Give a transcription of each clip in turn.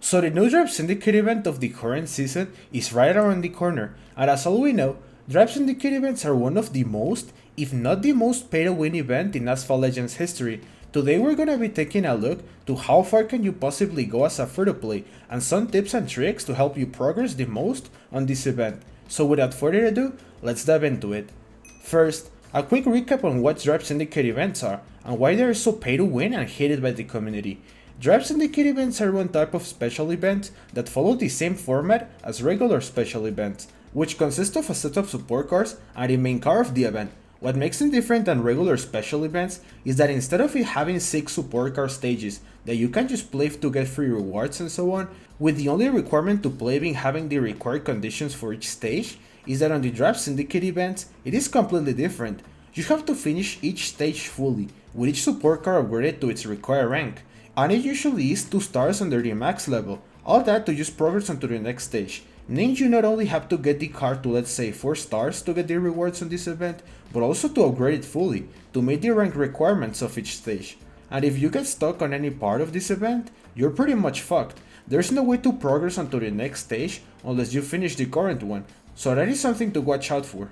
So the new Drive Syndicate event of the current season is right around the corner, and as all we know, Drive Syndicate events are one of the most, if not the most pay-to-win event in Asphalt Legends history. Today we're gonna be taking a look to how far can you possibly go as a free-to-play, and some tips and tricks to help you progress the most on this event. So without further ado, let's dive into it. First, a quick recap on what Drive Syndicate events are, and why they are so pay-to-win and hated by the community. Drive Syndicate events are one type of special event that follow the same format as regular special events, which consist of a set of support cars and the main car of the event. What makes them different than regular special events is that instead of it having 6 support car stages that you can just play to get free rewards and so on, with the only requirement to play being having the required conditions for each stage, is that on the Drive Syndicate events, it is completely different. You have to finish each stage fully, with each support car upgraded to its required rank, and it usually is 2 stars under the max level, all that to just progress onto the next stage. Meaning you not only have to get the car to let's say 4 stars to get the rewards on this event, but also to upgrade it fully, to meet the rank requirements of each stage. And if you get stuck on any part of this event, you're pretty much fucked. There's no way to progress onto the next stage unless you finish the current one, so that is something to watch out for.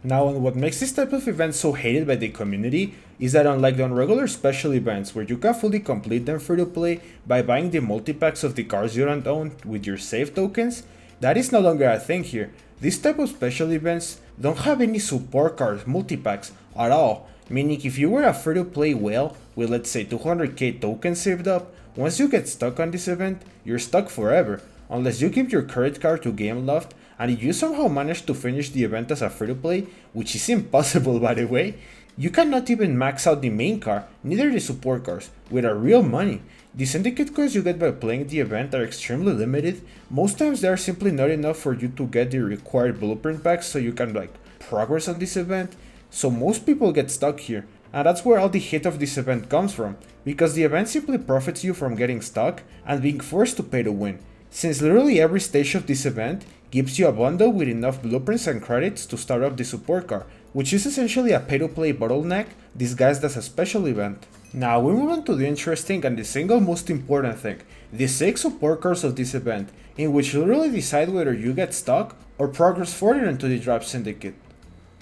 Now, what makes this type of event so hated by the community is that unlike the regular special events where you can fully complete them free to play by buying the multi-packs of the cars you don't own with your save tokens, that is no longer a thing here. This type of special events don't have any support cars multi-packs at all, meaning if you were a free to play whale with let's say 200k tokens saved up, once you get stuck on this event, you're stuck forever, unless you give your credit card to Gameloft, and if you somehow manage to finish the event as a free-to-play, which is impossible by the way, you cannot even max out the main car, neither the support cars, with our real money. The syndicate coins you get by playing the event are extremely limited. Most times they are simply not enough for you to get the required blueprint packs so you can progress on this event, so most people get stuck here. And that's where all the hate of this event comes from, because the event simply profits you from getting stuck and being forced to pay to win, since literally every stage of this event gives you a bundle with enough blueprints and credits to start up the support car, which is essentially a pay-to-play bottleneck disguised as a special event. Now we move on to the interesting and the single most important thing, the 6 support cars of this event, in which literally decide whether you get stuck or progress further into the Drive Syndicate.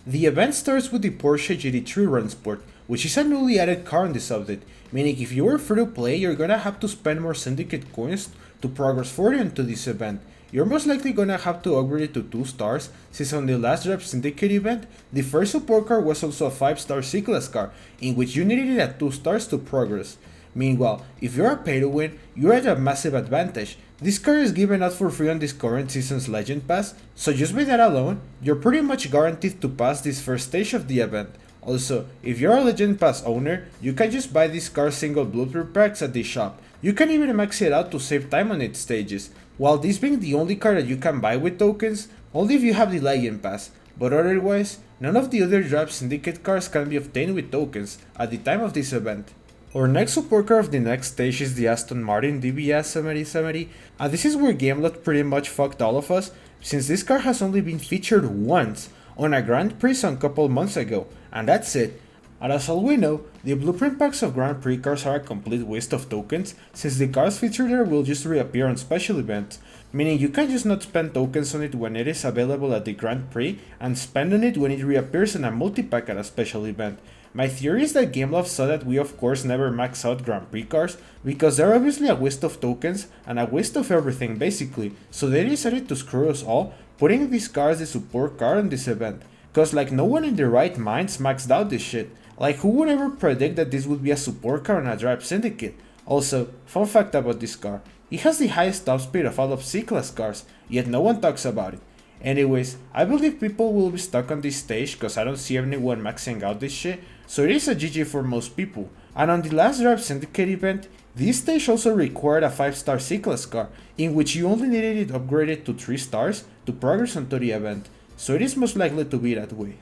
The event starts with the Porsche GT3 Rennsport, which is a newly added car in this update, meaning if you are free to play you're gonna have to spend more syndicate coins to progress further into this event. You're most likely gonna have to upgrade it to 2 stars, since on the last Drive Syndicate event, the first support car was also a 5-star C-Class car, in which you needed it at 2 stars to progress. Meanwhile, if you're a pay-to-win, you're at a massive advantage. This car is given out for free on this current season's Legend Pass, so just by that alone, you're pretty much guaranteed to pass this first stage of the event. Also, if you're a Legend Pass owner, you can just buy this car's single blueprint packs at the shop. You can even max it out to save time on its stages, while this being the only car that you can buy with tokens, only if you have the Legend Pass, but otherwise, none of the other Drive Syndicate cars can be obtained with tokens at the time of this event. Our next support car of the next stage is the Aston Martin DBS 7070, and this is where Gamelot pretty much fucked all of us, since this car has only been featured once on a Grand Prix some couple months ago, and that's it. And as all we know, the blueprint packs of Grand Prix cars are a complete waste of tokens, since the cars featured there will just reappear on special events, meaning you can just not spend tokens on it when it is available at the Grand Prix, and spend on it when it reappears in a multi-pack at a special event. My theory is that Gameloft saw that we of course never max out Grand Prix cars, because they're obviously a waste of tokens and a waste of everything basically, so they decided to screw us all, putting this car as the support car in this event. Cause no one in their right minds maxed out this shit. Who would ever predict that this would be a support car on a Drive Syndicate? Also, fun fact about this car, it has the highest top speed of all of C-Class cars, yet no one talks about it. Anyways, I believe people will be stuck on this stage cause I don't see anyone maxing out this shit, so it is a GG for most people. And on the last Drive Syndicate event, this stage also required a 5-star C-Class car, in which you only needed it upgraded to 3 stars to progress onto the event, so it is most likely to be that way.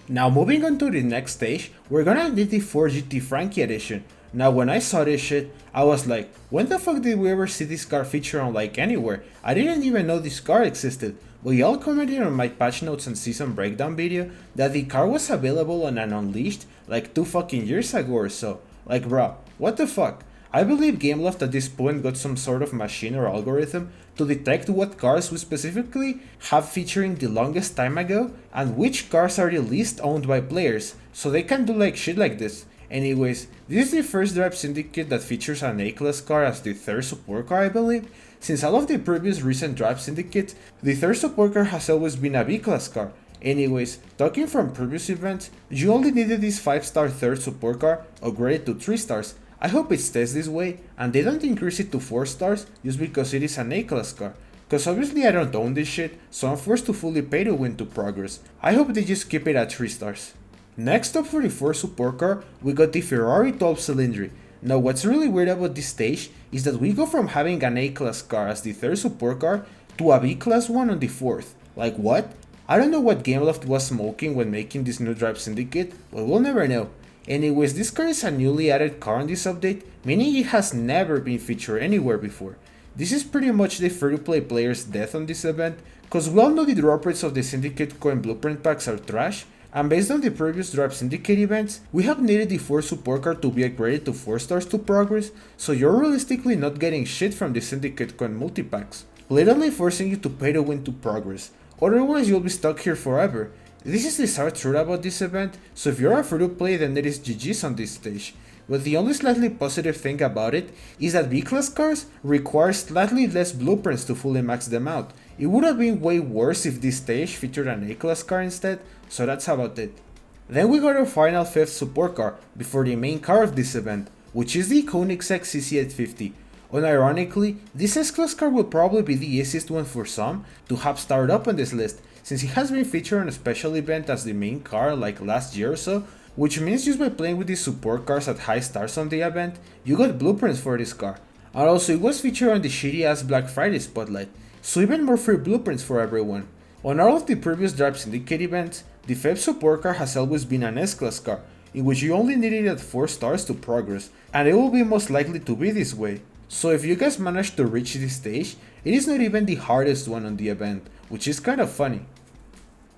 Now moving on to the next stage, we're gonna need the 4GT Frankie edition. Now when I saw this shit, I was like, when the fuck did we ever see this car feature on anywhere? I didn't even know this car existed. But y'all commented on my patch notes and season breakdown video that the car was available on an Unleashed 2 fucking years ago or so. Bro, what the fuck? I believe Gameloft at this point got some sort of machine or algorithm to detect what cars we specifically have featuring the longest time ago and which cars are the least owned by players, so they can do like shit like this. Anyways, this is the first Drive Syndicate that features an A-class car as the third support car, I believe. Since all of the previous recent Drive Syndicates, the third support car has always been a B-class car. Anyways, talking from previous events, you only needed this 5-star third support car upgraded to 3 stars. I hope it stays this way, and they don't increase it to 4 stars just because it is an A-class car. Cause obviously I don't own this shit, so I'm forced to fully pay to win to progress. I hope they just keep it at 3 stars. Next up for the 4th support car, we got the Ferrari 12 Cylindry. Now what's really weird about this stage is that we go from having an A-class car as the 3rd support car to a B-class one on the 4th. Like what? I don't know what Gameloft was smoking when making this new Drive Syndicate, but we'll never know. Anyways, this car is a newly added car on this update, meaning it has never been featured anywhere before. This is pretty much the free-to-play player's death on this event, cause we all know the drop rates of the Syndicate coin blueprint packs are trash, and based on the previous Drive Syndicate events, we have needed the 4th support car to be upgraded to 4 stars to progress, so you're realistically not getting shit from the Syndicate coin multipacks, literally forcing you to pay to win to progress, otherwise you'll be stuck here forever. This is the sad truth about this event, so if you're a free to play then it is GG's on this stage. But the only slightly positive thing about it is that B-class cars require slightly less blueprints to fully max them out. It would have been way worse if this stage featured an A-class car instead, so that's about it. Then we got our final 5th support car before the main car of this event, which is the Koenigsegg CC850. Unironically, this S-class car will probably be the easiest one for some to have started up on this list, since it has been featured on a special event as the main car like last year or so, which means just by playing with these support cars at high stars on the event, you got blueprints for this car. And also it was featured on the shitty ass Black Friday spotlight, so even more free blueprints for everyone. On all of the previous Drive Syndicate events, the 5th support car has always been an S-class car, in which you only needed at 4 stars to progress, and it will be most likely to be this way. So if you guys manage to reach this stage, it is not even the hardest one on the event, which is kind of funny.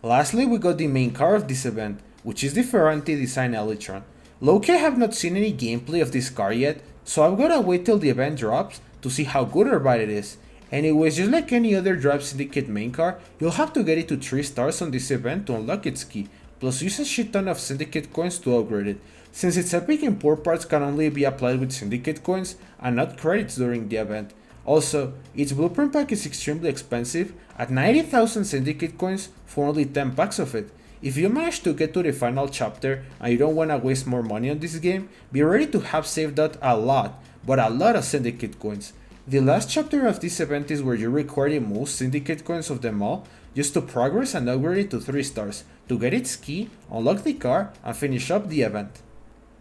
Lastly, we got the main car of this event, which is the Ferranti Design Elytron. Low-key I have not seen any gameplay of this car yet, so I've gotta wait till the event drops to see how good or bad it is. Anyways, just like any other Drive Syndicate main car, you'll have to get it to 3 stars on this event to unlock its key, plus use a shit ton of Syndicate coins to upgrade it, since its epic import parts can only be applied with Syndicate coins and not credits during the event. Also, its blueprint pack is extremely expensive at 90,000 Syndicate coins for only 10 packs of it. If you manage to get to the final chapter and you don't wanna waste more money on this game, be ready to have saved out a lot, but a lot of Syndicate coins. The last chapter of this event is where you require the most Syndicate coins of them all, just to progress and upgrade it to 3 stars, to get its key, unlock the car, and finish up the event.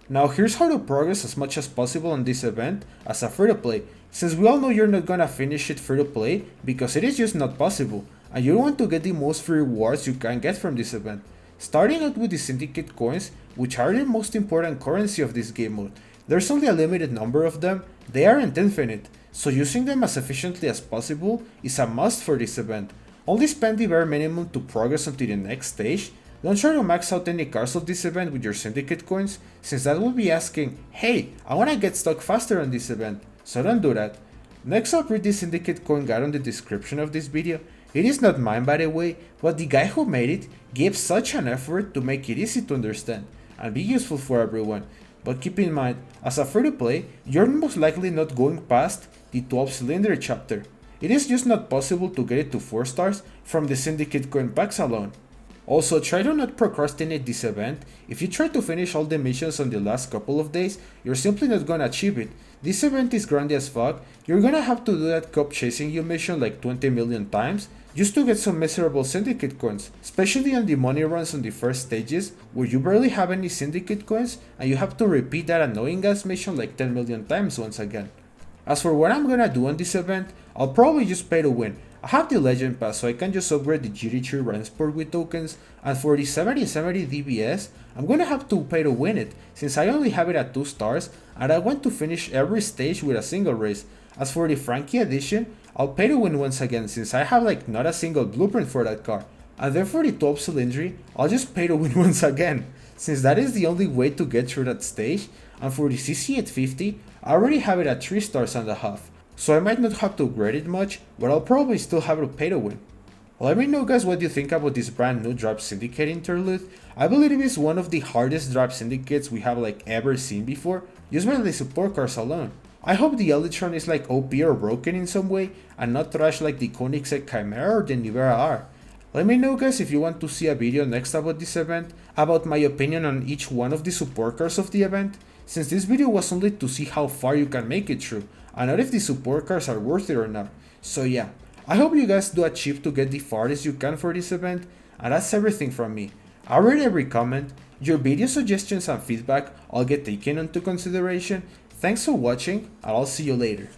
Now here's how to progress as much as possible on this event as a free to play, since we all know you're not gonna finish it free to play because it is just not possible, and you want to get the most free rewards you can get from this event. Starting out with the Syndicate coins, which are the most important currency of this game mode. There's only a limited number of them, they aren't infinite, so using them as efficiently as possible is a must for this event. Only spend the bare minimum to progress onto the next stage. Don't try to max out any cars of this event with your Syndicate coins, since that will be asking, hey, I wanna get stuck faster on this event, so don't do that. Next up, read the Syndicate coin guide on the description of this video. It is not mine by the way, but the guy who made it gave such an effort to make it easy to understand and be useful for everyone. But keep in mind, as a free to play, you're most likely not going past the 12 cylinder chapter. It is just not possible to get it to 4 stars from the Syndicate coin packs alone. Also, try to not procrastinate this event. If you try to finish all the missions on the last couple of days, you're simply not gonna achieve it. This event is grindy as fuck. You're gonna have to do that cop chasing you mission like 20 million times just to get some miserable Syndicate coins, especially on the money runs on the first stages where you barely have any Syndicate coins and you have to repeat that annoying ass mission like 10 million times once again. As for what I'm gonna do on this event, I'll probably just pay to win. I have the Legend Pass, so I can just upgrade the GT3 Rensport with tokens, and for the 7070 DBS, I'm gonna have to pay to win it, since I only have it at 2 stars, and I want to finish every stage with a single race. As for the Frankie edition, I'll pay to win once again, since I have like not a single blueprint for that car. And then for the 12 Cylindry, I'll just pay to win once again, since that is the only way to get through that stage. And for the CC850, I already have it at 3 stars and a half, so I might not have to upgrade it much, but I'll probably still have to pay to win. Let me know guys what you think about this brand new drop Syndicate Interlude. I believe it is one of the hardest drop syndicates we have like ever seen before, just by the support cards alone. I hope the Elytron is like OP or broken in some way, and not trash like the Koenigsegg Chimera or the Nivera R. Let me know guys if you want to see a video next about this event, about my opinion on each one of the support cards of the event, since this video was only to see how far you can make it through, and not if the support cards are worth it or not. So yeah, I hope you guys do achieve to get the farthest you can for this event, and that's everything from me. I read every comment, your video suggestions and feedback all get taken into consideration. Thanks for watching, and I'll see you later.